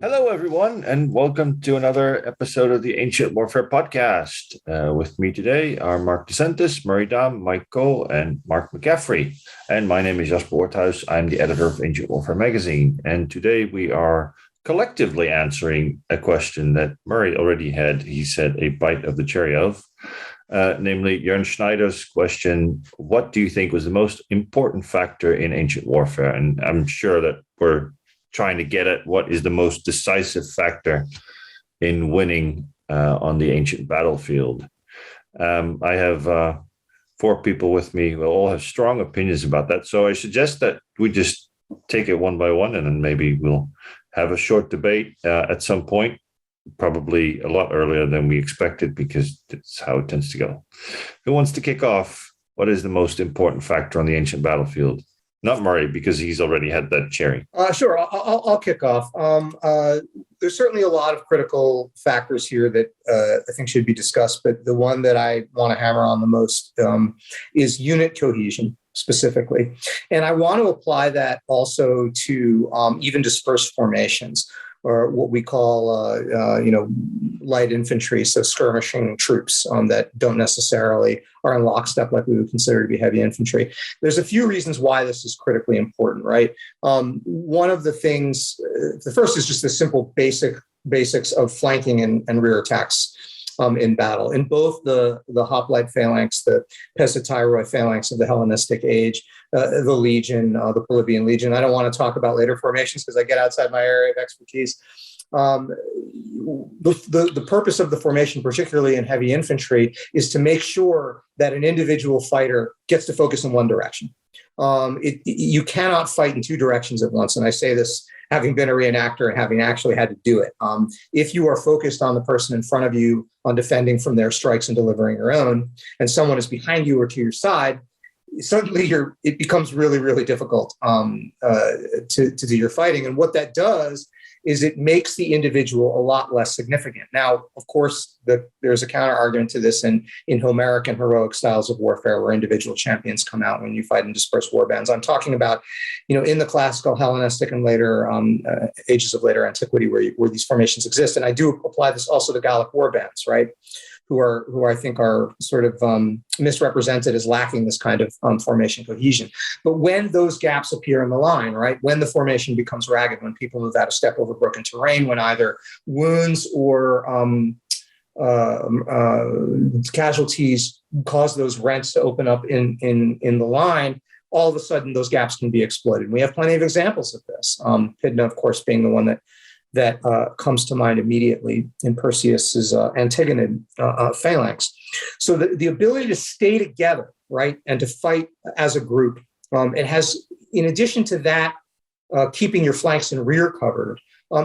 Hello, everyone, and welcome to another episode of the Ancient Warfare Podcast. With me today are Mark DeSantis, Murray Dam, Mike Cole, and Mark McCaffrey. And my name is Jasper Orthuis. I'm the editor of Ancient Warfare magazine. And today we are collectively answering a question that Murray already had, he said, a bite of the cherry of, namely Jörn Schneider's question: what do you think was the most important factor in ancient warfare? And I'm sure that we're trying to get at what is the most decisive factor in winning on the ancient battlefield. I have four people with me who all have strong opinions about that. So I suggest that we just take it one by one, and then maybe we'll have a short debate at some point, probably a lot earlier than we expected, because that's how it tends to go. Who wants to kick off? What is the most important factor on the ancient battlefield? Not Murray, because he's already had that cherry. Sure, I'll kick off. There's certainly a lot of critical factors here that I think should be discussed, but the one that I want to hammer on the most is unit cohesion specifically. And I want to apply that also to even dispersed formations, or what we call, light infantry, so skirmishing troops that don't necessarily are in lockstep like we would consider to be heavy infantry. There's a few reasons why this is critically important, right? One of the things, the first is just the simple basics of flanking and rear attacks in battle. In both the hoplite phalanx, the Pesityroi phalanx of the Hellenistic age, the Legion, the Polybian Legion. I don't want to talk about later formations because I get outside my area of expertise. The purpose of the formation, particularly in heavy infantry, is to make sure that an individual fighter gets to focus in one direction. You cannot fight in two directions at once. And I say this having been a reenactor and having actually had to do it. If you are focused on the person in front of you, on defending from their strikes and delivering your own, and someone is behind you or to your side, suddenly it becomes really, really difficult to do your fighting. And what that does is it makes the individual a lot less significant. Now, of course, there's a counter argument to this in Homeric and heroic styles of warfare where individual champions come out when you fight in dispersed war bands. I'm talking about, in the classical Hellenistic and later ages of later antiquity where these formations exist. And I do apply this also to Gallic war bands, right? Who I think are sort of misrepresented as lacking this kind of formation cohesion. But when those gaps appear in the line, right, when the formation becomes ragged, when people move out of step over broken terrain, when either wounds or casualties cause those rents to open up in the line, all of a sudden those gaps can be exploited. And we have plenty of examples of this. Pydna, of course, being the one that comes to mind immediately in Perseus's Antigonid phalanx. So the ability to stay together, right, and to fight as a group, it has, in addition to that, keeping your flanks and rear covered,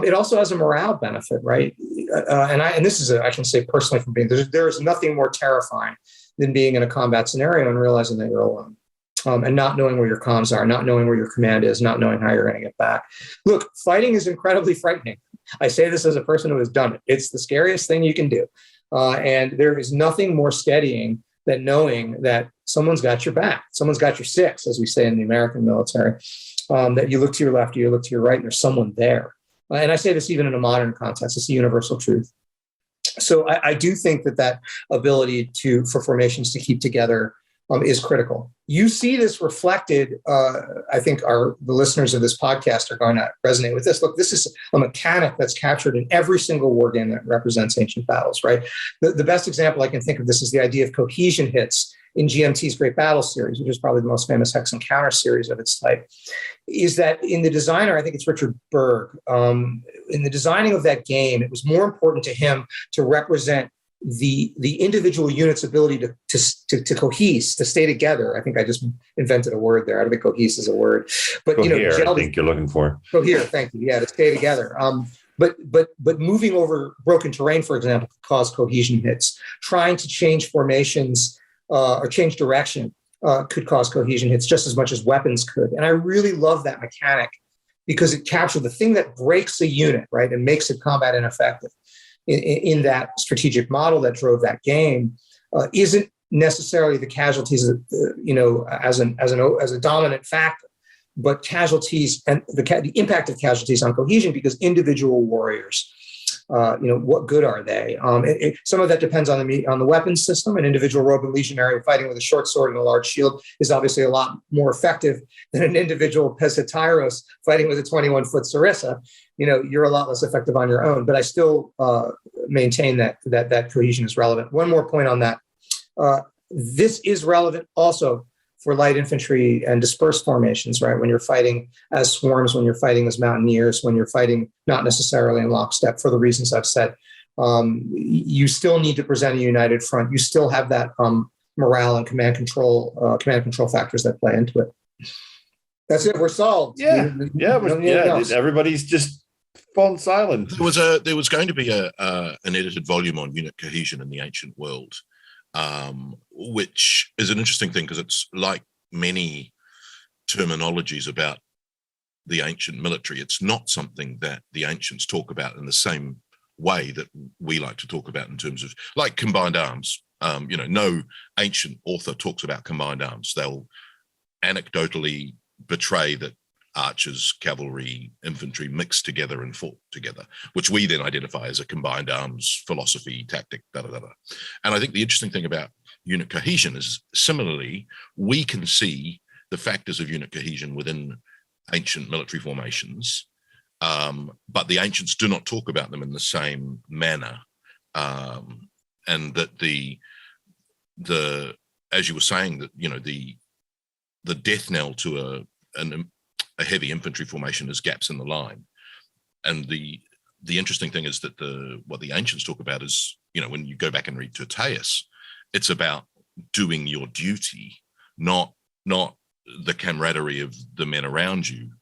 it also has a morale benefit, right? And this is, I can say personally from being, there is nothing more terrifying than being in a combat scenario and realizing that you're alone. And not knowing where your comms are, not knowing where your command is, not knowing how you're going to get back. Look, fighting is incredibly frightening. I say this as a person who has done it. It's the scariest thing you can do. And there is nothing more steadying than knowing that someone's got your back. Someone's got your six, as we say in the American military, that you look to your left, you look to your right, and there's someone there. And I say this even in a modern context. It's a universal truth. So I do think that ability for formations to keep together is critical. You see this reflected. I think the listeners of this podcast are going to resonate with this. Look, this is a mechanic that's captured in every single war game that represents ancient battles, right? The best example I can think of this is the idea of cohesion hits in GMT's Great Battle series, which is probably the most famous hex and counter series of its type. Is that in the designer, I think it's Richard Berg, in the designing of that game, it was more important to him to represent the individual unit's ability to cohese, to stay together. I think I just invented a word there. I don't think cohese is a word, but Cohere, I think you're looking for. Cohere, thank you. Yeah, to stay together. But moving over broken terrain, for example, could cause cohesion hits. Trying to change formations or change direction could cause cohesion hits just as much as weapons could. And I really love that mechanic because it captured the thing that breaks a unit, right, and makes it combat ineffective. In that strategic model that drove that game, isn't necessarily the casualties, as a dominant factor, but casualties and the impact of casualties on cohesion, because individual warriors, what good are they? Some of that depends on the weapons system. An individual Roman legionary fighting with a short sword and a large shield is obviously a lot more effective than an individual Pesatiros fighting with a 21-foot sarissa. You're a lot less effective on your own. But I still maintain that cohesion is relevant. One more point on that. This is relevant also for light infantry and dispersed formations, right? When you're fighting as swarms, when you're fighting as mountaineers, when you're fighting not necessarily in lockstep, for the reasons I've said, you still need to present a united front. You still have that morale and command control factors that play into it. That's it. We're solved. Everybody's just fallen silent. There was going to be an edited volume on unit cohesion in the ancient world. Which is an interesting thing because it's like many terminologies about the ancient military. It's not something that the ancients talk about in the same way that we like to talk about in terms of like combined arms. No ancient author talks about combined arms. They'll anecdotally betray that archers, cavalry, infantry mixed together and fought together, which we then identify as a combined arms philosophy, tactic, And I think the interesting thing about unit cohesion is similarly, we can see the factors of unit cohesion within ancient military formations, but the ancients do not talk about them in the same manner. And that the as you were saying, that the death knell to a heavy infantry formation is gaps in the line. And the interesting thing is that what the ancients talk about is, when you go back and read Tyrtaeus, it's about doing your duty, not the camaraderie of the men around you,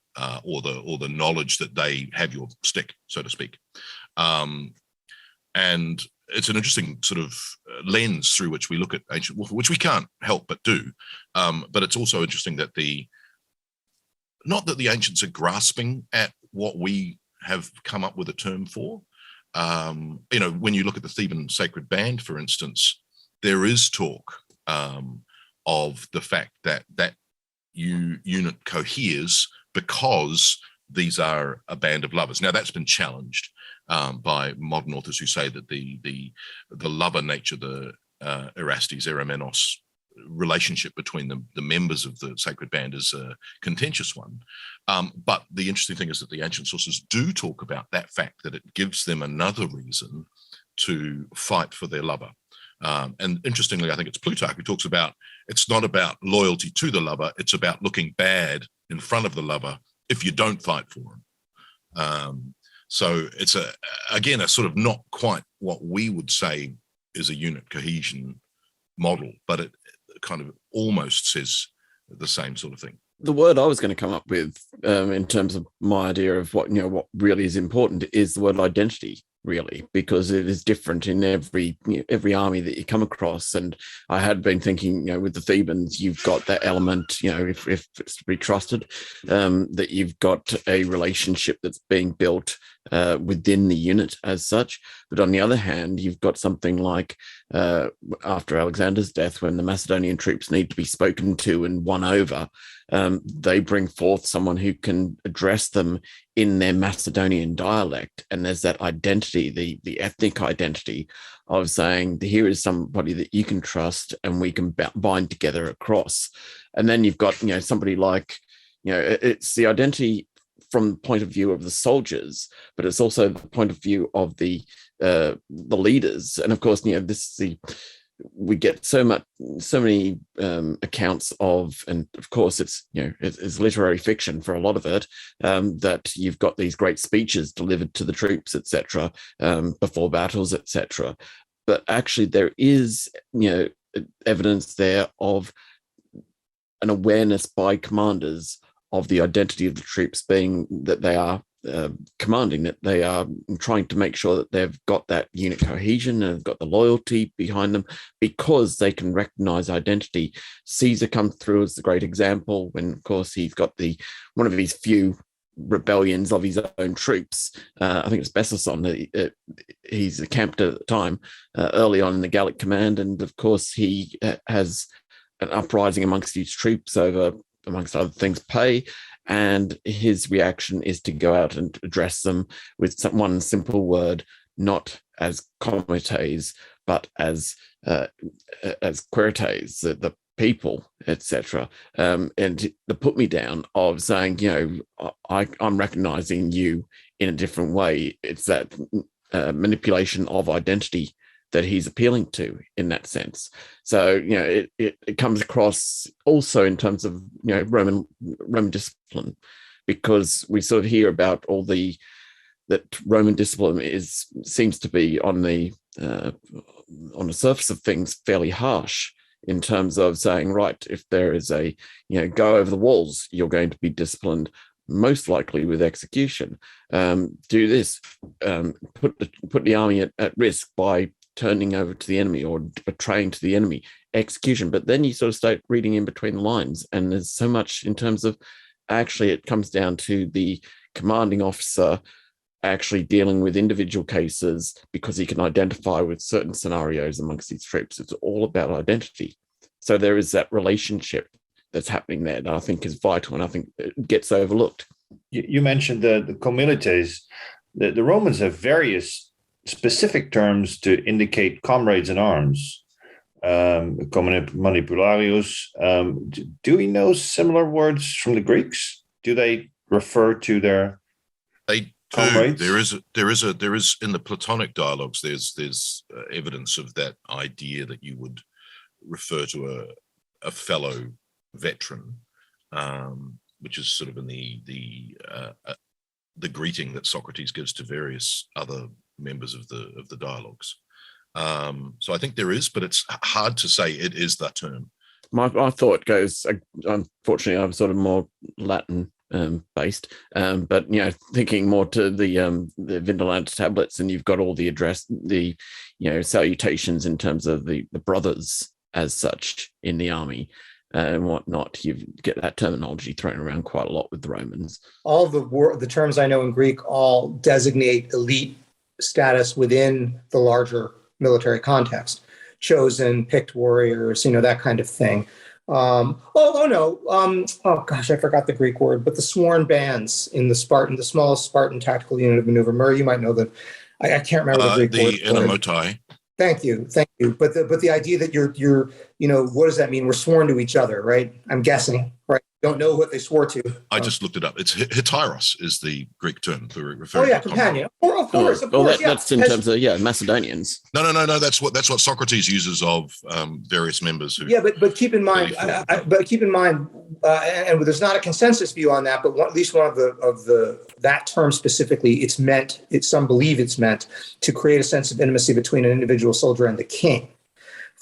or the knowledge that they have your stick, so to speak. And it's an interesting sort of lens through which we look at ancient warfare, which we can't help but do. But it's also interesting that not that the ancients are grasping at what we have come up with a term for. When you look at the Theban sacred band, for instance, there is talk of the fact that unit coheres because these are a band of lovers. Now, that's been challenged by modern authors who say that the lover nature, the Erastes, Eromenos relationship between the members of the sacred band is a contentious one. But the interesting thing is that the ancient sources do talk about that fact, that it gives them another reason to fight for their lover. And interestingly, I think it's Plutarch who talks about it's not about loyalty to the lover, it's about looking bad in front of the lover if you don't fight for him. So it's a sort of not quite what we would say is a unit cohesion model, but it kind of almost says the same sort of thing. The word I was going to come up with in terms of my idea of what really is important is the word identity, really, because it is different in every army that you come across. And I had been thinking, with the Thebans, you've got that element, if it's to be trusted, that you've got a relationship that's being built within the unit as such. But on the other hand, you've got something like after Alexander's death, when the Macedonian troops need to be spoken to and won over, they bring forth someone who can address them in their Macedonian dialect. And there's that identity, the ethnic identity of saying, here is somebody that you can trust and we can bind together across. And then you've got, somebody like, it's the identity from the point of view of the soldiers, but it's also the point of view of the leaders. And of course, we get so many accounts of, and of course it's it's literary fiction for a lot of it, that you've got these great speeches delivered to the troops, etc., before battles, etc. But actually there is evidence there of an awareness by commanders of the identity of the troops, being that they are commanding, that they are trying to make sure that they've got that unit cohesion and have got the loyalty behind them, because they can recognize identity. Caesar comes through as the great example when, of course, he's got one of his few rebellions of his own troops. I think it's Besson. He's camped at the time early on in the Gallic command, and of course he has an uprising amongst his troops over, amongst other things, pay. and his reaction is to go out and address them with one simple word, not as comites, but as querites, the people, etc. And the put me down of saying, I'm recognizing you in a different way. It's that manipulation of identity that he's appealing to in that sense. So, it comes across also in terms of, Roman discipline, because we sort of hear about that Roman discipline seems to be on the surface of things fairly harsh in terms of saying, right, if there is go over the walls, you're going to be disciplined, most likely with execution. Do this, put the army at risk by turning over to the enemy or betraying to the enemy, execution. But then you sort of start reading in between the lines, and there's so much in terms of actually it comes down to the commanding officer actually dealing with individual cases because he can identify with certain scenarios amongst these troops. It's all about identity. So there is that relationship that's happening there that I think is vital, and I think it gets overlooked. You mentioned the communities. The Romans have various specific terms to indicate comrades in arms. Manipularius. Do we know similar words from the Greeks? Do they refer to their comrades? There is in the Platonic dialogues. There's evidence of that idea that you would refer to a fellow veteran, which is sort of in the greeting that Socrates gives to various other members of the dialogues. So I think there is, but it's hard to say it is that term. My thought goes, unfortunately, I'm sort of more Latin based, but thinking more to the Vindolanda tablets, and you've got all the address, the salutations in terms of the brothers as such in the army and whatnot. You get that terminology thrown around quite a lot with the Romans. All the terms I know in Greek all designate elite status within the larger military context. Chosen, picked warriors, that kind of thing. I forgot the Greek word, but the sworn bands in the smallest Spartan tactical unit of maneuver. Murray, you might know that. I can't remember the Greek word. The enomotai. Thank you. But the idea that you're what does that mean? We're sworn to each other, right? I'm guessing, right? Don't know what they swore to. I just looked it up. It's heteros is the Greek term for referring. Oh yeah, companion. Of course. That's in terms of Macedonians. No. That's what Socrates uses of various members who. Yeah, but keep in mind, and there's not a consensus view on that, but at least one of that term specifically, some believe it's meant to create a sense of intimacy between an individual soldier and the king.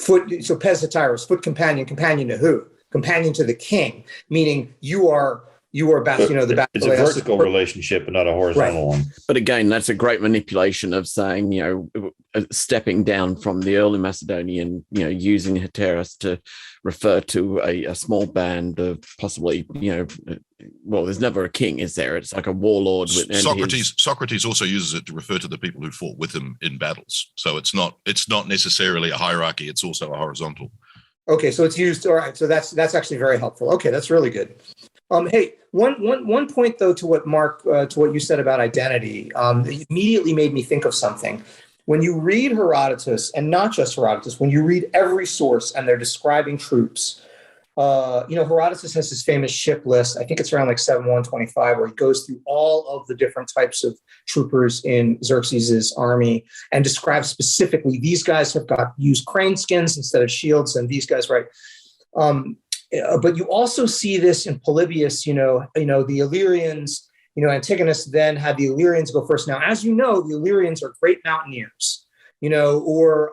So pes heteros, foot companion to who? Companion to the king, meaning you are the it's a vertical relationship and not a horizontal one. But again, that's a great manipulation of saying, stepping down from the early Macedonian, using heteros to refer to a small band of possibly, there's never a king, is there? It's like a warlord. Socrates also uses it to refer to the people who fought with him in battles. So it's not necessarily a hierarchy. It's also a horizontal. Okay, so it's used. All right, so that's actually very helpful. Okay, that's really good. Hey, one point though to what Mark to what you said about identity, it immediately made me think of something. When you read Herodotus, and not just Herodotus, when you read every source and they're describing troops, Herodotus has his famous ship list. I think it's around like 7-125, where he goes through all of the different types of troopers in Xerxes' army and describes specifically these guys have used crane skins instead of shields, and these guys, right? But you also see this in Polybius. The Illyrians. Antigonus then had the Illyrians go first. Now, as you know, the Illyrians are great mountaineers. Or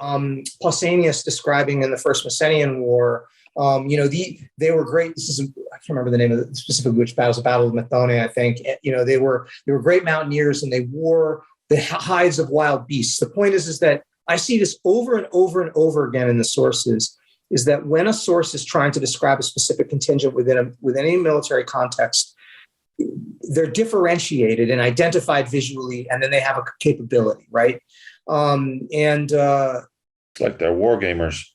Pausanias describing in the First Messenian War. They were great. I can't remember the name of the specific which battles. The Battle of Methone, I think. They were great mountaineers, and they wore the hides of wild beasts. The point is that I see this over and over and over again in the sources. Is that when a source is trying to describe a specific contingent within any military context, they're differentiated and identified visually, and then they have a capability, right? It's like they're war gamers.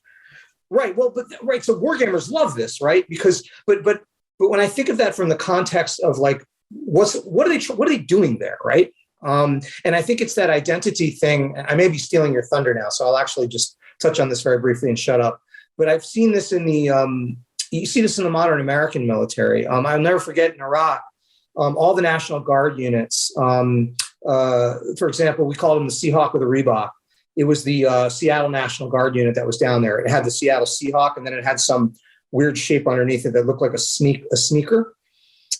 Right. Well, So war gamers love this, right? Because, but But when I think of that from the context of like, what are they doing there, right? And I think it's that identity thing. I may be stealing your thunder now, so I'll actually just touch on this very briefly and shut up. But I've seen this in you see this in the modern American military. I'll never forget in Iraq, all the National Guard units, for example, we called them the Seahawk with a Reebok. It was the Seattle National Guard unit that was down there. It had the Seattle Seahawk, and then it had some weird shape underneath it that looked like a sneaker.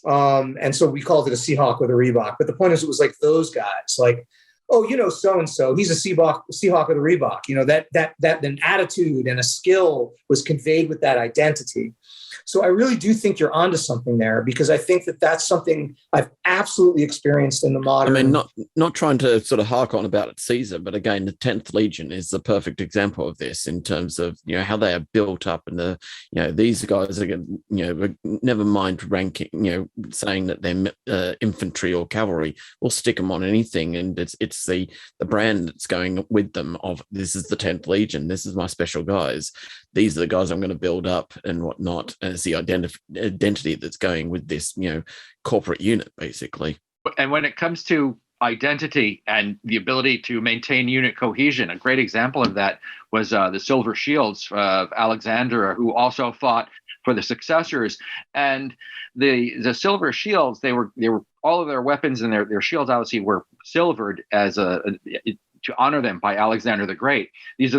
And so we called it a Seahawk with a Reebok. But the point is, it was like those guys, like, oh, so-and-so, he's a Seahawk with a Reebok. That an attitude and a skill was conveyed with that identity. So I really do think you're onto something there, because I think that that's something I've absolutely experienced in the modern. I mean, not trying to sort of hark on about Caesar, but again, the 10th Legion is the perfect example of this in terms of, how they are built up, and these guys are, never mind ranking, saying that they're infantry or cavalry. We'll stick them on anything, and it's the brand that's going with them of, this is the 10th Legion, this is my special guys, these are the guys I'm going to build up and whatnot. And it's the identity that's going with this, corporate unit, basically. And when it comes to identity and the ability to maintain unit cohesion, a great example of that was the Silver Shields of Alexander, who also fought for the successors. And the Silver Shields, they were all of their weapons and their shields obviously were silvered as to honor them by Alexander the Great. These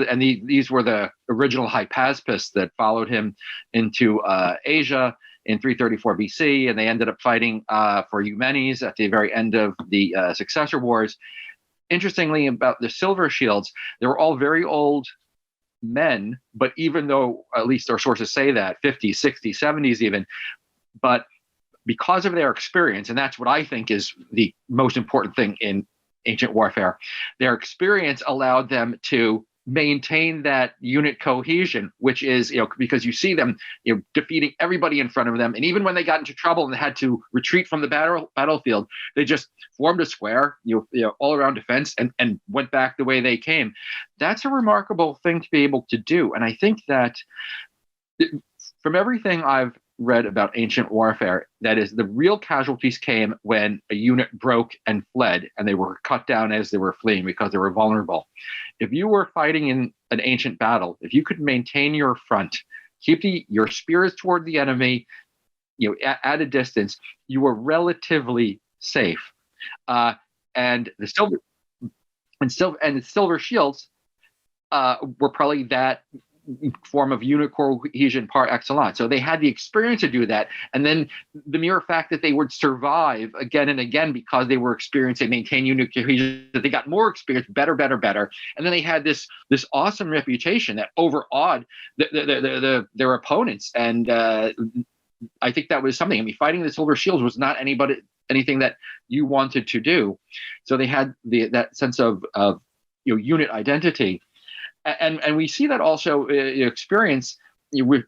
were the original hypaspists that followed him into Asia in 334 BC, and they ended up fighting for Eumenes at the very end of the successor wars. Interestingly, about the Silver Shields, they were all very old men, but even though, at least our sources say that, 50s, 60s, 70s even, but because of their experience, and that's what I think is the most important thing in ancient warfare, their experience allowed them to maintain that unit cohesion, which is, because you see them, defeating everybody in front of them. And even when they got into trouble and they had to retreat from the battlefield, they just formed a square, all around defense and went back the way they came. That's a remarkable thing to be able to do. And I think that from everything I've read about ancient warfare, that is, the real casualties came when a unit broke and fled, and they were cut down as they were fleeing because they were vulnerable. If you were fighting in an ancient battle, if you could maintain your front, keep your spears toward the enemy, at a distance, you were relatively safe. And the Silver Shields were probably that form of unit cohesion par excellence. So they had the experience to do that. And then the mere fact that they would survive again and again because they were experienced, they maintained unit cohesion, that they got more experience, better. And then they had this awesome reputation that overawed their opponents. And I think that was something. I mean, fighting the Silver Shields was not anything that you wanted to do. So they had that sense of unit identity. And we see that also experience with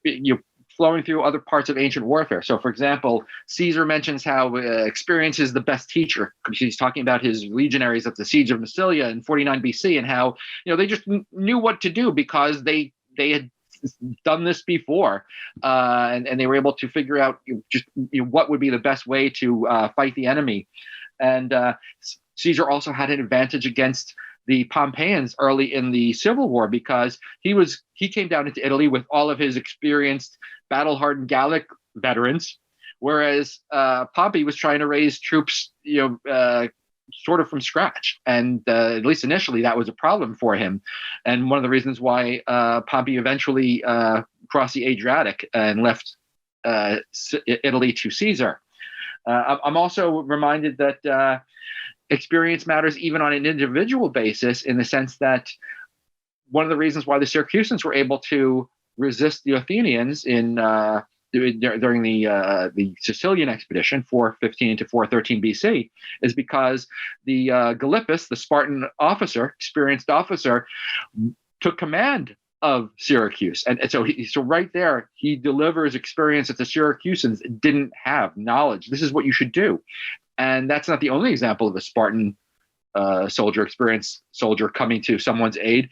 flowing through other parts of ancient warfare. So, for example, Caesar mentions how experience is the best teacher. He's talking about his legionaries at the siege of Massilia in 49 BC, and how they just knew what to do because they had done this before, and they were able to figure out what would be the best way to fight the enemy. And Caesar also had an advantage against the Pompeians early in the Civil War because he came down into Italy with all of his experienced battle-hardened Gallic veterans, whereas Pompey was trying to raise troops, sort of from scratch. And at least initially, that was a problem for him. And one of the reasons why Pompey eventually crossed the Adriatic and left Italy to Caesar. I'm also reminded that experience matters even on an individual basis, in the sense that one of the reasons why the Syracusans were able to resist the Athenians during the Sicilian expedition, 415 to 413 BC, is because the Gylippus, the Spartan experienced officer, took command of Syracuse. And so right there, he delivers experience that the Syracusans didn't have knowledge. This is what you should do. And that's not the only example of a Spartan experienced soldier coming to someone's aid.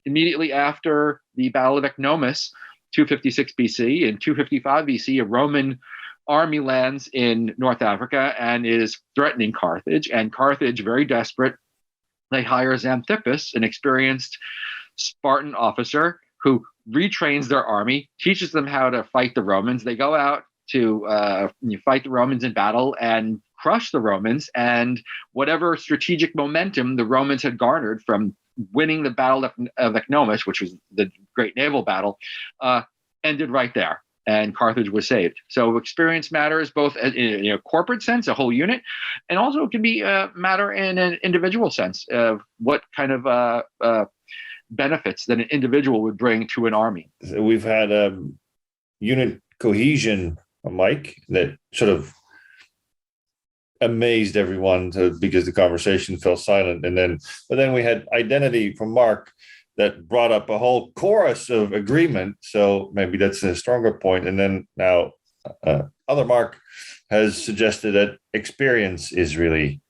Immediately after the Battle of Ecnomus, 256 BC, and 255 BC, a Roman army lands in North Africa and is threatening Carthage. And Carthage, very desperate, they hire Xanthippus, an experienced Spartan officer who retrains their army, teaches them how to fight the Romans. They go out to fight the Romans in battle and crush the Romans. And whatever strategic momentum the Romans had garnered from winning the Battle of Ecnomus, which was the great naval battle, ended right there. And Carthage was saved. So experience matters both in a corporate sense, a whole unit, and also it can be matter in an individual sense of what kind of benefits that an individual would bring to an army. We've had unit cohesion, Mike, that sort of amazed everyone because the conversation fell silent. But then we had identity from Mark that brought up a whole chorus of agreement. So maybe that's a stronger point. And then now other Mark has suggested that experience is really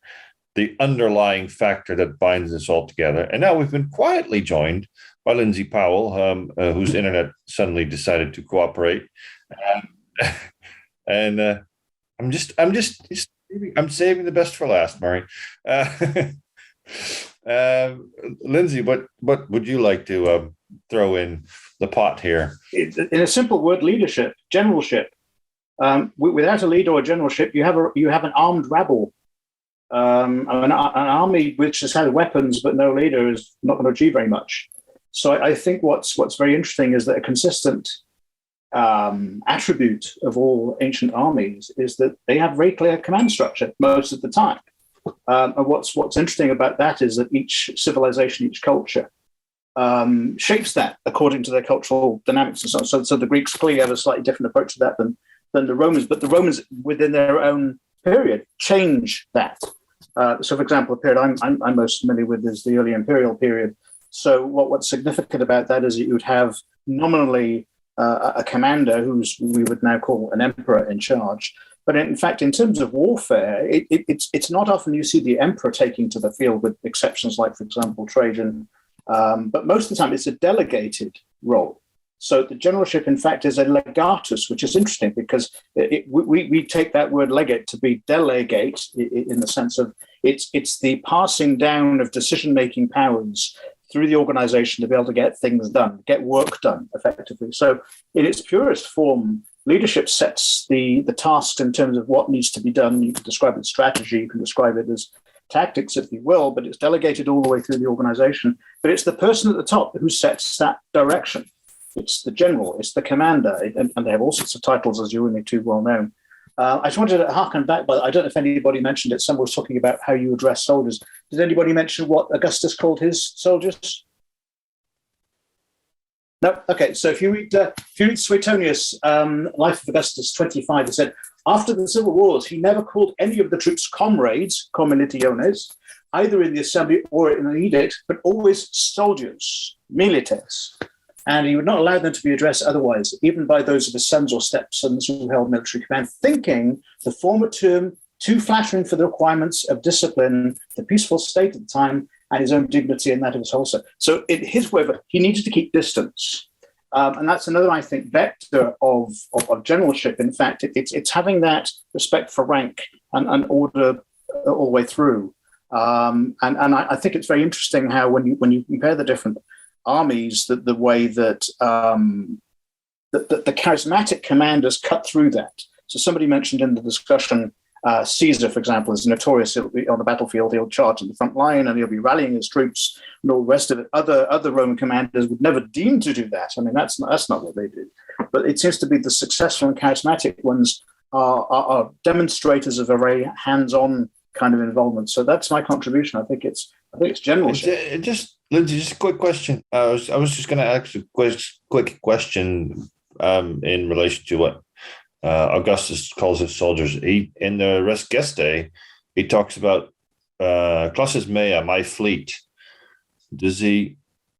the underlying factor that binds us all together. And now we've been quietly joined by Lindsay Powell, whose internet suddenly decided to cooperate. And I'm saving the best for last, Murray. Lindsay, what would you like to throw in the pot here? In a simple word, leadership, generalship. Without a leader or generalship, you have an armed rabble. An army which has had weapons but no leader is not going to achieve very much. So I think what's very interesting is that a consistent attribute of all ancient armies is that they have very clear command structure most of the time. And what's interesting about that is that each civilization, each culture shapes that according to their cultural dynamics and so on. So the Greeks clearly have a slightly different approach to that than the Romans, but the Romans within their own period change that. So, for example, the period I'm most familiar with is the early imperial period. So what's significant about that is that you would have nominally a commander who's we would now call an emperor in charge. But in fact, in terms of warfare, it's not often you see the emperor taking to the field, with exceptions like, for example, Trajan. But most of the time, it's a delegated role. So the generalship, in fact, is a legatus, which is interesting because we take that word legate to be delegate in the sense of it's the passing down of decision-making powers through the organization to be able to get things done, get work done effectively. So in its purest form, leadership sets the tasks in terms of what needs to be done. You can describe it as strategy, you can describe it as tactics, if you will, but it's delegated all the way through the organization. But it's the person at the top who sets that direction. It's the general, it's the commander, and they have all sorts of titles, as you're only too well known. I just wanted to harken back, but I don't know if anybody mentioned it. Someone was talking about how you address soldiers. Did anybody mention what Augustus called his soldiers? No? Okay, so if you read Suetonius' Life of Augustus 25, he said, after the civil wars, he never called any of the troops comrades, comilitiones, either in the assembly or in an edict, but always soldiers, milites. And he would not allow them to be addressed otherwise, even by those of his sons or stepsons who held military command, thinking the former term too flattering for the requirements of discipline, the peaceful state at the time, and his own dignity and that of his whole set. So in his way, he needed to keep distance. And that's another, I think, vector of generalship. In fact, it's having that respect for rank and order all the way through. And I think it's very interesting how when you compare the different armies, the way that the charismatic commanders cut through that. So somebody mentioned in the discussion, Caesar, for example, is notorious. He'll be on the battlefield, he'll charge in the front line and he'll be rallying his troops and all the rest of it. Other Roman commanders would never deem to do that. I mean, that's not what they do. But it seems to be the successful and charismatic ones are demonstrators of a very hands-on kind of involvement. So that's my contribution. I think it's generalship. Lindsay, just a quick question. I was just going to ask a quick question in relation to what Augustus calls his soldiers. In the Res Gestae, he talks about classes mea, my fleet. Does he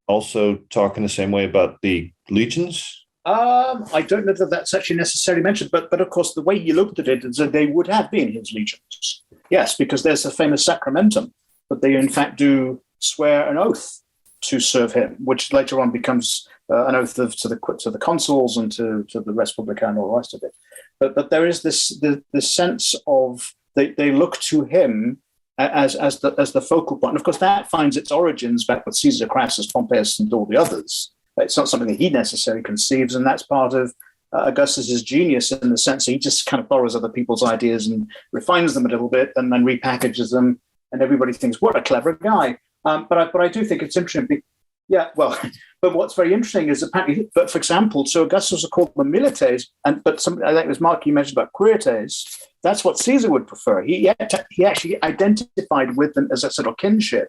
also talk in the same way about the legions? I don't know that that's actually necessarily mentioned, but of course the way he looked at it is that they would have been his legions. Yes, because there's a famous sacramentum, but they in fact do swear an oath to serve him, which later on becomes an oath to the consuls and to the Res Publica and all the rest of it. But there is the sense of they look to him as the focal point. And of course, that finds its origins back with Caesar, Crassus, Pompeius, and all the others. It's not something that he necessarily conceives, and that's part of Augustus's genius in the sense that he just kind of borrows other people's ideas and refines them a little bit, and then repackages them, and everybody thinks, "What a clever guy!" But I do think it's interesting. Yeah, well, but what's very interesting is apparently, but for example, so Augustus was called the milites, I think it was Mark you mentioned about quirites. That's what Caesar would prefer. He actually identified with them as a sort of kinship,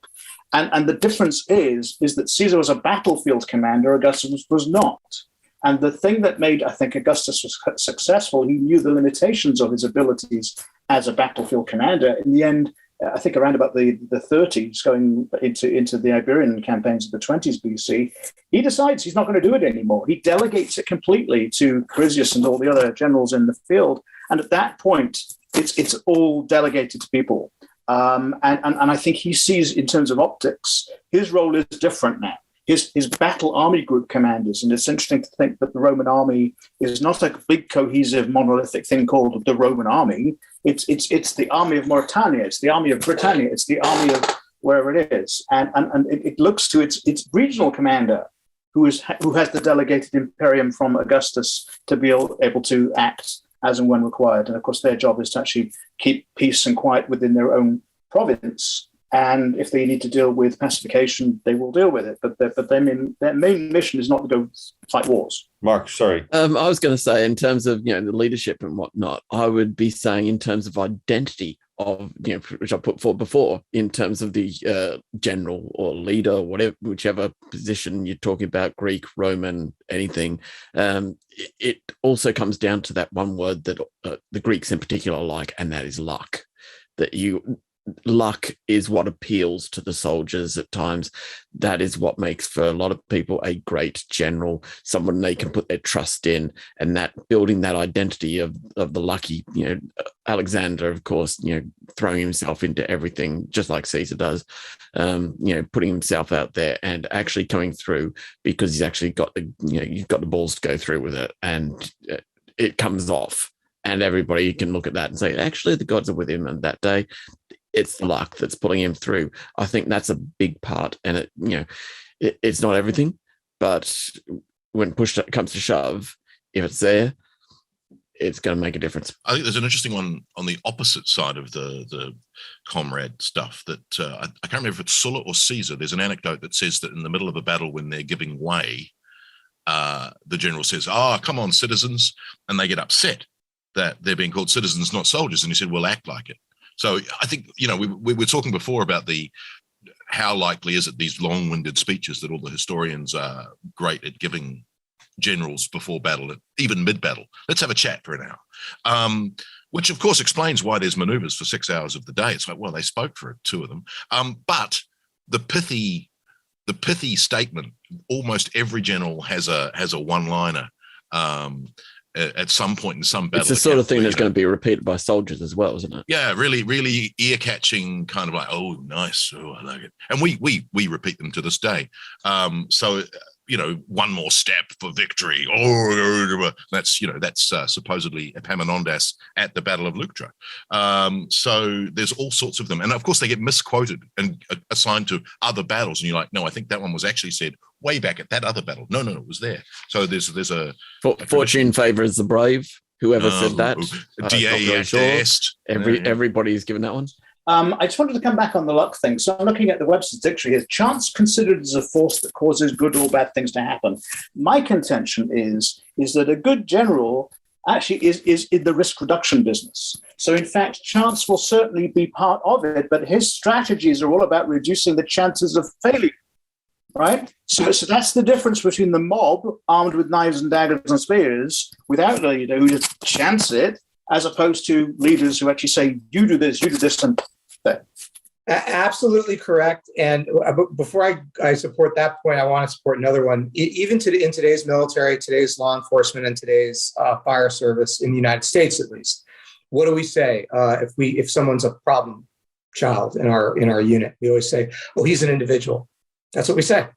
and the difference is that Caesar was a battlefield commander, Augustus was not. And the thing that made, I think, Augustus was successful, he knew the limitations of his abilities as a battlefield commander. In the end, I think around about the 30s, going into the Iberian campaigns of the 20s BC, he decides he's not going to do it anymore. He delegates it completely to Chrysius and all the other generals in the field. And at that point, it's all delegated to people. And I think he sees, in terms of optics, his role is different now. His battle army group commanders, and it's interesting to think that the Roman army is not a big cohesive monolithic thing called the Roman army. It's the army of Mauritania, it's the army of Britannia, it's the army of wherever it is, and it looks to its regional commander who has the delegated imperium from Augustus to be able to act as and when required. And of course, their job is to actually keep peace and quiet within their own province. And if they need to deal with pacification, they will deal with it. But their main mission is not to go fight wars. Mark, sorry. I was going to say, in terms of the leadership and whatnot, I would be saying in terms of identity of which I put forward before, in terms of the general or leader, or whatever, whichever position you're talking about, Greek, Roman, anything. It also comes down to that one word that the Greeks in particular like, and that is luck. Luck is what appeals to the soldiers at times. That is what makes for a lot of people a great general, someone they can put their trust in, and that building that identity of the lucky, Alexander, of course, throwing himself into everything just like Caesar does, putting himself out there and actually coming through because he's actually got you've got the balls to go through with it, and it comes off. And everybody can look at that and say, actually, the gods are with him on that day. It's luck that's pulling him through. I think that's a big part, and it's not everything, but when push comes to shove, if it's there, it's going to make a difference. I think there's an interesting one on the opposite side of the comrade stuff that I can't remember if it's Sulla or Caesar. There's an anecdote that says that in the middle of a battle, when they're giving way, the general says, come on, citizens, and they get upset that they're being called citizens, not soldiers. And he said, we'll act like it. So I think, we were talking before about how likely is it these long-winded speeches that all the historians are great at giving generals before battle, even mid-battle. Let's have a chat for an hour, which of course explains why there's maneuvers for 6 hours of the day. It's like, well, they spoke for 2 of them. But the pithy statement, almost every general has a one-liner at some point in some battle. It's the sort of thing that's going to be repeated by soldiers as well, isn't it? Yeah, really, really ear-catching, kind of like, oh, nice, oh, I like it. And we repeat them to this day. So, one more step for victory. Oh, that's supposedly Epaminondas at the Battle of Leuctra. So there's all sorts of them. And of course, they get misquoted and assigned to other battles. And you're like, no, I think that one was actually said way back at that other battle. No, it was there. So there's a fortune favors the brave. Whoever said that, really sure. Everybody's given that one. I just wanted to come back on the luck thing. So I'm looking at the Webster's Dictionary here. Chance considered as a force that causes good or bad things to happen. My contention is that a good general actually is in the risk reduction business. So in fact, chance will certainly be part of it, but his strategies are all about reducing the chances of failure. Right? So that's the difference between the mob armed with knives and daggers and spears without a leader who just chance it, as opposed to leaders who actually say, you do this, and that. Absolutely correct. And before I support that point, I want to support another one. Even in today's military, today's law enforcement, and today's fire service in the United States, at least, what do we say if someone's a problem child in our unit? We always say, "Oh, he's an individual." That's what we say.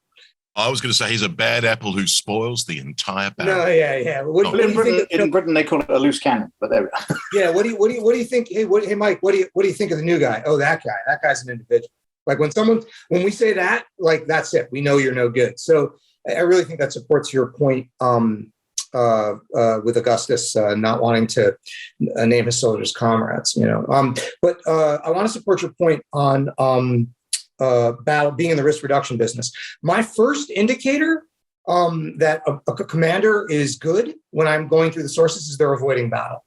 I was going to say he's a bad apple who spoils the entire barrel. No, yeah. What do you think? In Britain, they call it a loose cannon, but there we are. Yeah. What do you think? Hey, Mike, what do you think of the new guy? Oh, that guy. That guy's an individual. Like when we say that, like that's it. We know you're no good. So I really think that supports your point with Augustus not wanting to name his soldiers comrades. But I want to support your point on battle being in the risk reduction business. My first indicator that a commander is good when I'm going through the sources is they're avoiding battle.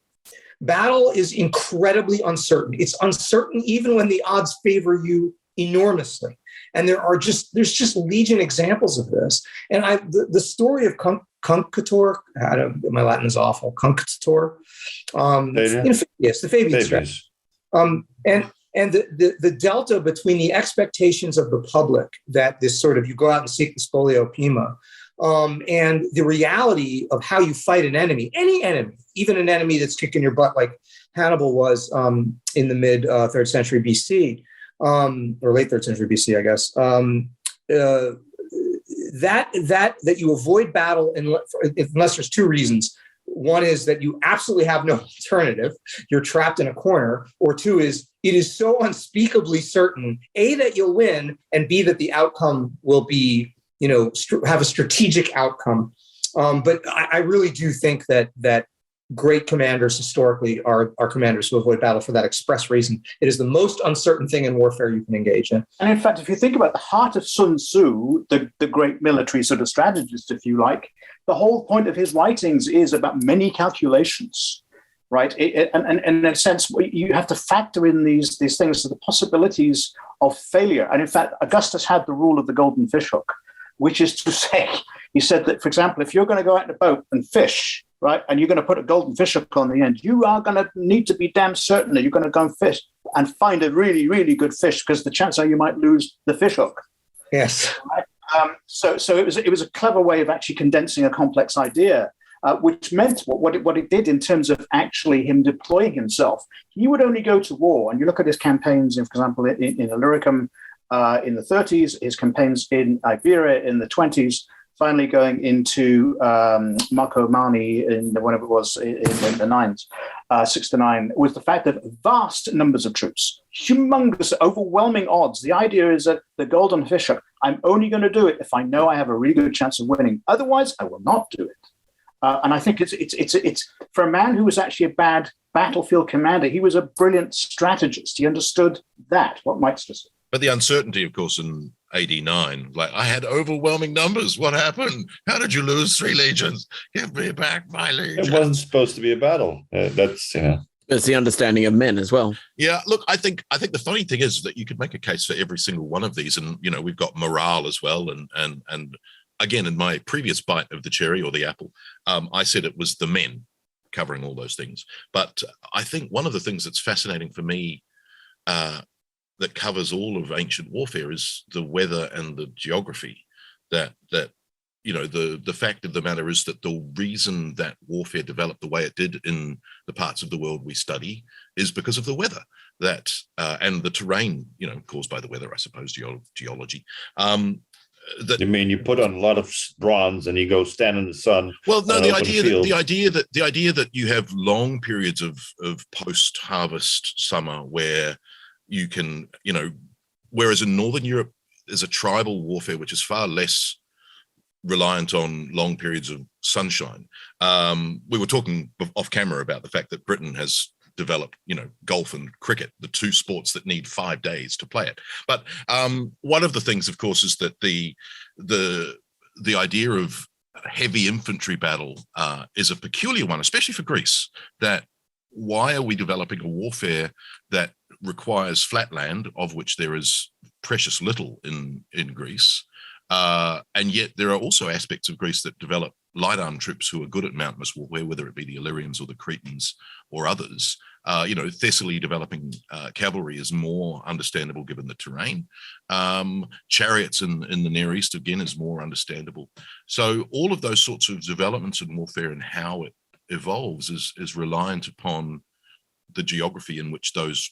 Battle is incredibly uncertain. It's uncertain even when the odds favor you enormously. And there's just legion examples of this. And the story of Cunctator, my Latin is awful, Cunctator, the Fabian strategy. And the delta between the expectations of the public that this sort of, you go out and seek the spolio pima, and the reality of how you fight an enemy, any enemy, even an enemy that's kicking your butt like Hannibal was in the mid 3rd century BC, or late 3rd century BC, I guess. That you avoid battle unless there's two reasons. One is that you absolutely have no alternative. You're trapped in a corner. Or two is it is so unspeakably certain, A, that you'll win, and B, that the outcome will be, have a strategic outcome. But I really do think that great commanders historically are commanders who avoid battle for that express reason. It is the most uncertain thing in warfare you can engage in. And in fact, if you think about the heart of Sun Tzu, the great military sort of strategist, if you like, the whole point of his writings is about many calculations, right? And in a sense, you have to factor in these things to the possibilities of failure. And in fact, Augustus had the rule of the golden fishhook, which is to say, he said that, for example, if you're going to go out in a boat and fish, right, and you're going to put a golden fishhook on the end, you are going to need to be damn certain that you're going to go and fish and find a really, really good fish, because the chance are you might lose the fishhook. Yes. Right? So it was a clever way of actually condensing a complex idea, which meant what it did in terms of actually him deploying himself. He would only go to war, and you look at his campaigns, for example, in Illyricum in the 30s, his campaigns in Iberia in the 20s, finally going into Marco Mani in whatever it was in the 9s, 6 to 9, was the fact that vast numbers of troops, humongous, overwhelming odds. The idea is that the golden fishhook, I'm only going to do it if I know I have a really good chance of winning. Otherwise, I will not do it. And I think it's for a man who was actually a bad battlefield commander, he was a brilliant strategist. He understood that, what Mike's just said. But the uncertainty, of course, in AD 9, like, I had overwhelming numbers. What happened? How did you lose 3 legions? Give me back my legions. It wasn't supposed to be a battle. That's the understanding of men as well. Yeah, look, I think the funny thing is that you could make a case for every single one of these, and we've got morale as well, and again, in my previous bite of the cherry or the apple, I said it was the men covering all those things. But I think one of the things that's fascinating for me that covers all of ancient warfare is the weather and the geography. That the fact of the matter is that the reason that warfare developed the way it did in the parts of the world we study is because of the weather and the terrain, caused by the weather, I suppose, geology. You mean you put on a lot of bronze and you go stand in the sun? Well, no, the idea that you have long periods of post-harvest summer where you can, whereas in Northern Europe, there's a tribal warfare which is far less reliant on long periods of sunshine. We were talking off camera about the fact that Britain has developed, golf and cricket, the 2 sports that need 5 days to play it. But one of the things, of course, is that the idea of heavy infantry battle is a peculiar one, especially for Greece. That why are we developing a warfare that requires flat land, of which there is precious little in Greece, and yet there are also aspects of Greece that develop light armed troops who are good at mountainous warfare, whether it be the Illyrians or the Cretans or others. Thessaly developing cavalry is more understandable given the terrain. Chariots in the Near East, again, is more understandable. So all of those sorts of developments in warfare and how it evolves is reliant upon the geography in which those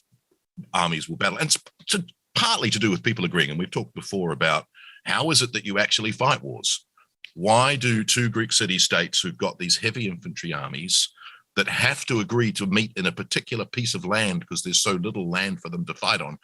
armies will battle. And it's partly to do with people agreeing. And we've talked before about, How is it that you actually fight wars? Why do two Greek city-states who've got these heavy infantry armies that have to agree to meet in a particular piece of land because there's so little land for them to fight on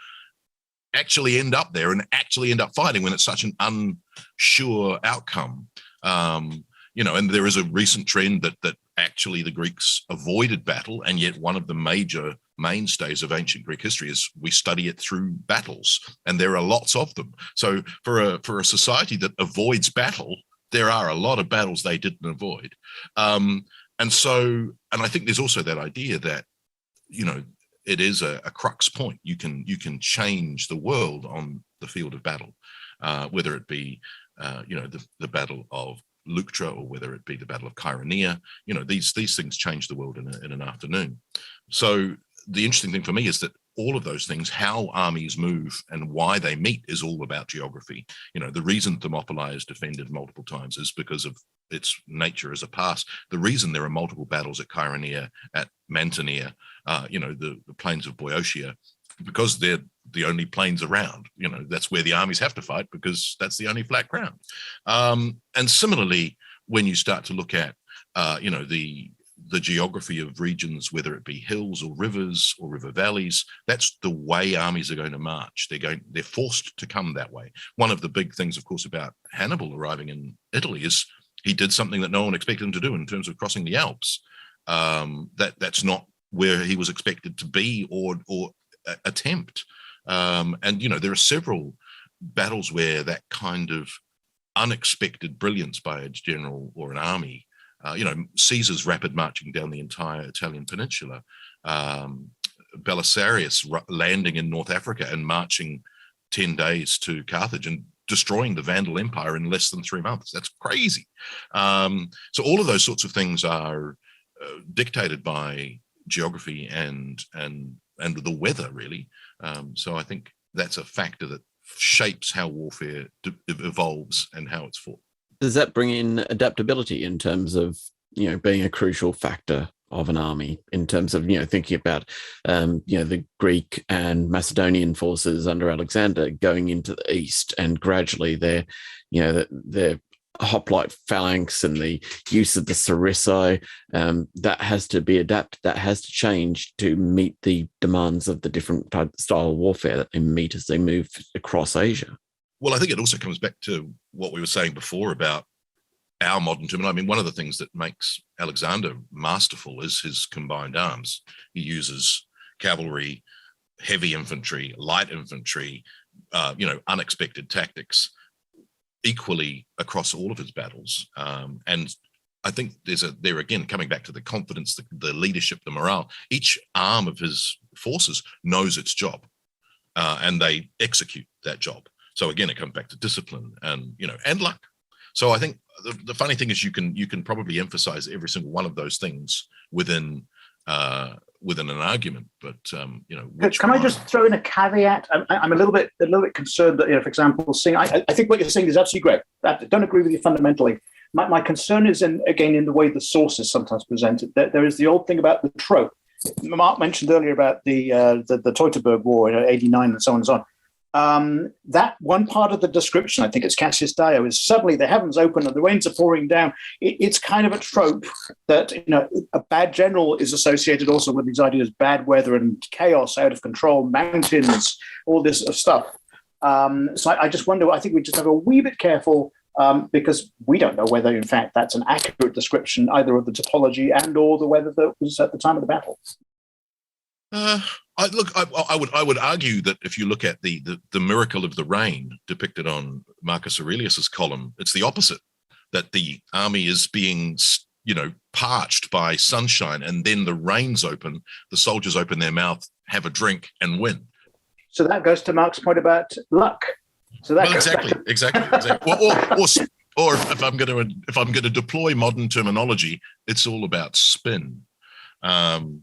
actually end up there and actually end up fighting when it's such an unsure outcome? And there is a recent trend that actually the Greeks avoided battle, and yet one of the major mainstays of ancient Greek history is we study it through battles, and there are lots of them. So for a society that avoids battle, there are a lot of battles they didn't avoid. And I think there's also that idea that, it is a crux point. You can change the world on the field of battle, whether it be, the Battle of Leuctra, or whether it be the Battle of Chaeronea. These things change the world in an afternoon. So the interesting thing for me is that all of those things, how armies move and why they meet, is all about geography. The reason Thermopylae is defended multiple times is because of its nature as a pass. The reason there are multiple battles at Chaeronea, at Mantinea, the plains of Boeotia, because they're the only plains around. That's where the armies have to fight, because that's the only flat ground. And similarly, when you start to look at, the geography of regions, whether it be hills or rivers or river valleys, that's the way armies are going to march. They're forced to come that way. One of the big things, of course, about Hannibal arriving in Italy is he did something that no one expected him to do in terms of crossing the Alps. That's not where he was expected to be or attempt. There are several battles where that kind of unexpected brilliance by a general or an army, Caesar's rapid marching down the entire Italian peninsula, Belisarius landing in North Africa and marching 10 days to Carthage and destroying the Vandal Empire in less than 3 months. That's crazy. So all of those sorts of things are dictated by geography and the weather, really. So I think that's a factor that shapes how warfare evolves and how it's fought. Does that bring in adaptability in terms of, being a crucial factor of an army, in terms of, thinking about, the Greek and Macedonian forces under Alexander going into the east, and gradually their hoplite phalanx and the use of the sarissai, that has to be adapted, that has to change to meet the demands of the different style of warfare that they meet as they move across Asia. Well, I think it also comes back to what we were saying before about our modern terminal. I mean, one of the things that makes Alexander masterful is his combined arms. He uses cavalry, heavy infantry, light infantry, unexpected tactics equally across all of his battles. And I think there again, coming back to the confidence, the leadership, the morale, each arm of his forces knows its job, and they execute that job. So again, it comes back to discipline and luck. So I think the funny thing is you can probably emphasize every single one of those things within an argument, but Can I just throw in a caveat? I'm a little bit concerned that, for example, I think what you're saying is absolutely great. I don't agree with you fundamentally. My concern is in the way the source is sometimes presented. There is the old thing about the trope. Mark mentioned earlier about the Teutoburg War in '89 and so on and so on. That one part of the description, I think it's Cassius Dio, is suddenly the heavens open and the rains are pouring down. It's kind of a trope that a bad general is associated also with these ideas: bad weather and chaos, out of control, mountains, all this stuff. So I just wonder. I think we just have a wee bit careful because we don't know whether, in fact, that's an accurate description either of the topology and or the weather that was at the time of the battle. I would argue that if you look at the miracle of the rain depicted on Marcus Aurelius's column, it's the opposite. That the army is being, parched by sunshine, and then the rains open, the soldiers open their mouth, have a drink, and win. So that goes to Mark's point about luck. So that exactly. Or if I'm going to deploy modern terminology, it's all about spin. And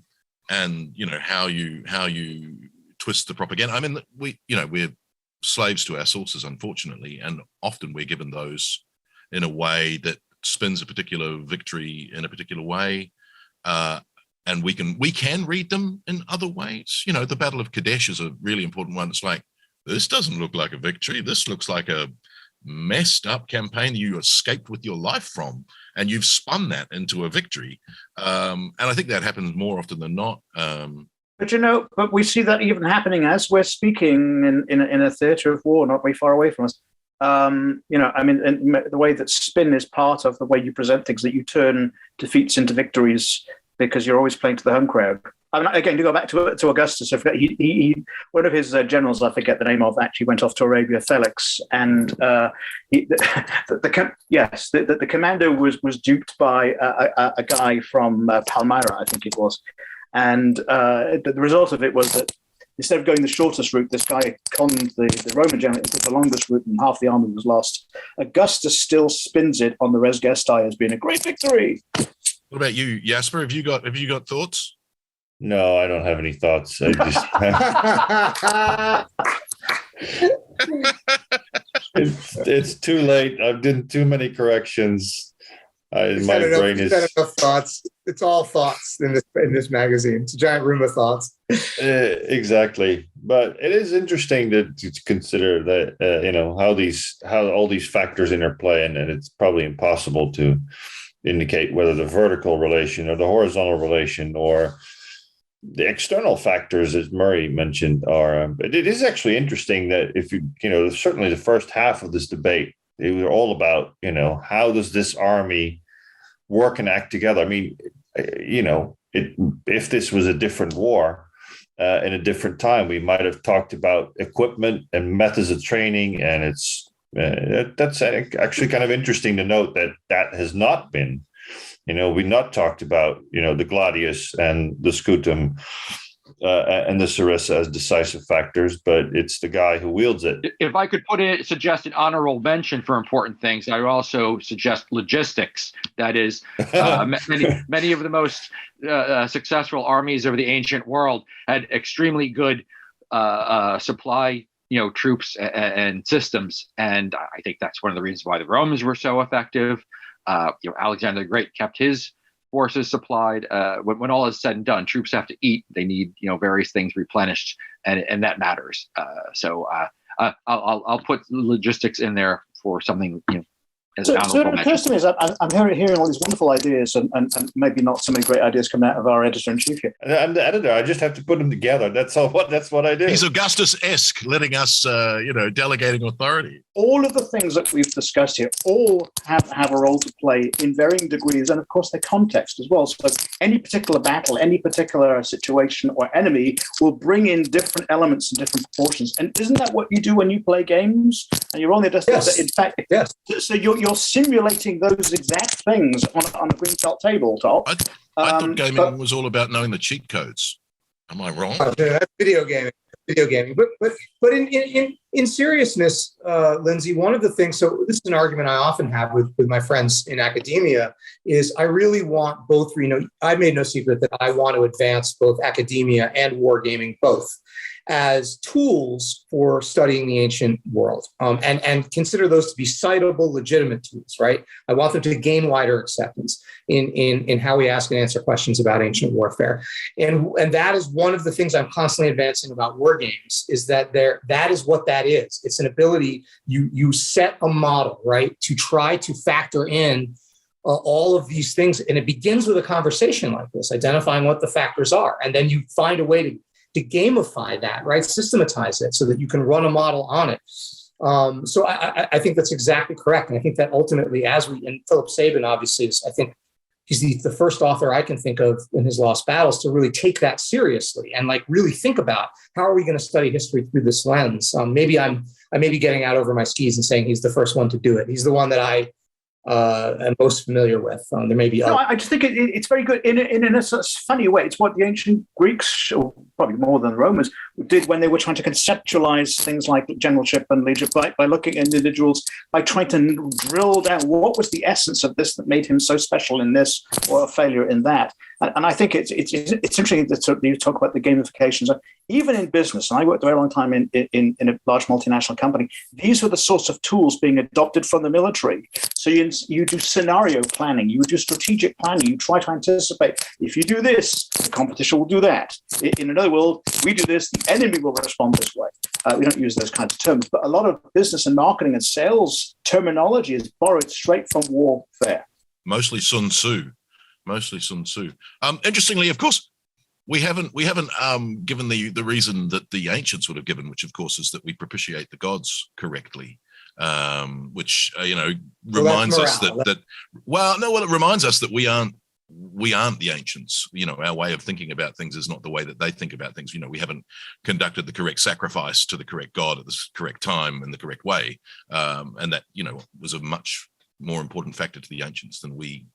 how you twist the propaganda. I mean, we're slaves to our sources, unfortunately, and often we're given those in a way that spins a particular victory in a particular way, and we can read them in other ways. The Battle of Kadesh is a really important one. It's like, this doesn't look like a victory. This looks like a messed up campaign you escaped with your life from, and you've spun that into a victory. And I think that happens more often than not. But we see that even happening as we're speaking in a theatre of war, not very far away from us. And the way that spin is part of the way you present things, that you turn defeats into victories because you're always playing to the home crowd. I mean, again, to go back to Augustus, I forget, he one of his generals, I forget the name of, actually went off to Arabia, Felix, and the commander was duped by a guy from Palmyra, I think it was, and the result of it was that instead of going the shortest route, this guy conned the Roman general into the longest route, and half the army was lost. Augustus still spins it on the Res Gestae as being a great victory. What about you, Jasper? Have you got thoughts? No, I don't have any thoughts. I just it's too late. I've done too many corrections. My brain is enough thoughts. It's all thoughts in this magazine. It's a giant room of thoughts. Exactly, but it is interesting to consider that how all these factors interplay, and it's probably impossible to indicate whether the vertical relation or the horizontal relation or the external factors, as Murray mentioned, are. But it is actually interesting that if certainly the first half of this debate, it was all about how does this army work and act together. I mean, if this was a different war in a different time, we might have talked about equipment and methods of training, and that's actually kind of interesting to note that has not been. We've not talked about, the gladius and the scutum and the sarissa as decisive factors, but it's the guy who wields it. If I could suggest an honorable mention for important things, I would also suggest logistics. That is, many of the most successful armies of the ancient world had extremely good supply, troops and systems. And I think that's one of the reasons why the Romans were so effective. Alexander the Great kept his forces supplied. When all is said and done, troops have to eat. They need, various things replenished, and that matters. So I'll put logistics in there for something, as an so it honorable occurs to me is I'm hearing all these wonderful ideas and maybe not so many great ideas coming out of our editor-in-chief here. I'm the editor. I just have to put them together. That's what I do. He's Augustus-esque, letting us, delegating authority. All of the things that we've discussed here all have a role to play in varying degrees, and of course their context as well. So any particular battle, any particular situation or enemy will bring in different elements and different proportions. And isn't that what you do when you play games? And you're on the desktop. Yes. In fact, yes. So you're simulating those exact things on a green felt tabletop. I thought gaming was all about knowing the cheat codes. Am I wrong? That's video gaming. But in seriousness, Lindsay, one of the things, so this is an argument I often have with my friends in academia, is I really want both, I made no secret that I want to advance both academia and wargaming both as tools for studying the ancient world, and consider those to be citable, legitimate tools, right? I want them to gain wider acceptance in how we ask and answer questions about ancient warfare. And that is one of the things I'm constantly advancing about war games, is that that is what that is. It's an ability, you set a model, right, to try to factor in all of these things. And it begins with a conversation like this, identifying what the factors are. And then you find a way to gamify that, right? Systematize it so that you can run a model on it. So I think that's exactly correct. And I think that ultimately, and Philip Sabin, obviously, I think he's the first author I can think of in his Lost Battles to really take that seriously and really think about how are we going to study history through this lens. Maybe I may be getting out over my skis and saying he's the first one to do it. He's the one that I am most familiar with. There may be I just think it's very good in a sort of funny way. It's what the ancient Greeks, or probably more than the Romans, did when they were trying to conceptualize things like generalship and leadership by looking at individuals, by trying to drill down what was the essence of this that made him so special in this or a failure in that. And I think it's interesting that you talk about the gamifications. even in business, and I worked a very long time in a large multinational company, these were the sorts of tools being adopted from the military. So you do scenario planning, you do strategic planning, you try to anticipate, if you do this, the competition will do that. In another world, we do this, the enemy will respond this way. We don't use those kinds of terms, but a lot of business and marketing and sales terminology is borrowed straight from warfare. Mostly Sun Tzu. Interestingly, of course, we haven't given the reason that the ancients would have given, which of course is that we propitiate the gods correctly, which reminds us that it reminds us that we aren't the ancients. Our way of thinking about things is not the way that they think about things. We haven't conducted the correct sacrifice to the correct god at the correct time in the correct way, and that was a much more important factor to the ancients than we.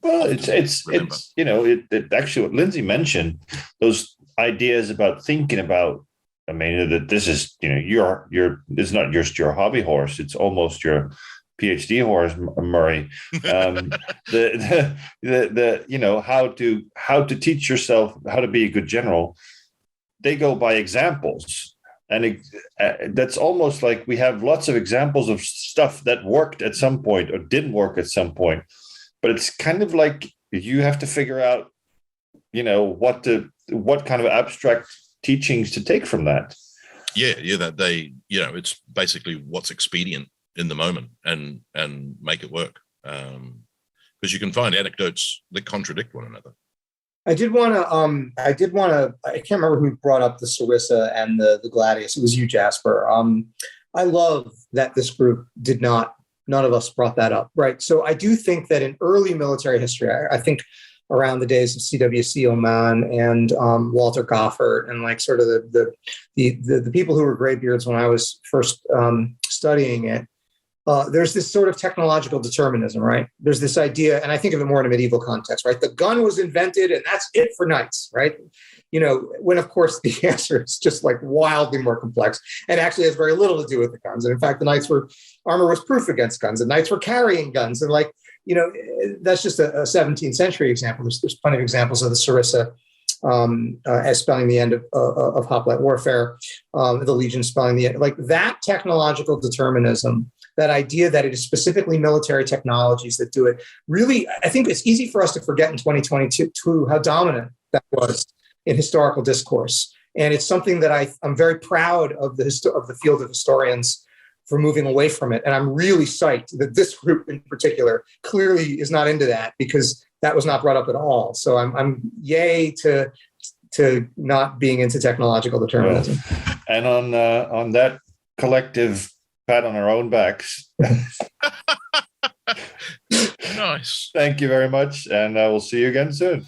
Well, it's actually what Lindsay mentioned, those ideas about thinking about. I mean, that this is it's not just your hobby horse; it's almost your PhD horse, Murray. How to teach yourself how to be a good general. They go by examples, and that's almost like we have lots of examples of stuff that worked at some point or didn't work at some point. But it's kind of like you have to figure out, what kind of abstract teachings to take from that. Yeah, that it's basically what's expedient in the moment and make it work. Because you can find anecdotes that contradict one another. I can't remember who brought up the Sarissa and the Gladius. It was you, Jasper. I love that this group none of us brought that up, right? So I do think that in early military history, I think around the days of C.W.C. Oman and Walter Goffert and like sort of the people who were graybeards when I was first studying it, there's this sort of technological determinism, right? There's this idea, and I think of it more in a medieval context, right? The gun was invented and that's it for knights, right? When of course the answer is just like wildly more complex and actually has very little to do with the guns. And in fact, armor was proof against guns and knights were carrying guns. And that's just a 17th century example. There's plenty of examples of the Sarissa as spelling the end of hoplite warfare, the Legion spelling the end, like that technological determinism, that idea that it is specifically military technologies that do it. Really, I think it's easy for us to forget in 2022 how dominant that was in historical discourse. And it's something that I'm very proud of the field of historians for moving away from it. And I'm really psyched that this group in particular clearly is not into that, because that was not brought up at all. So I'm yay to not being into technological determinism. Well, and on that collective pat on our own backs. Nice. Thank you very much. And I will see you again soon.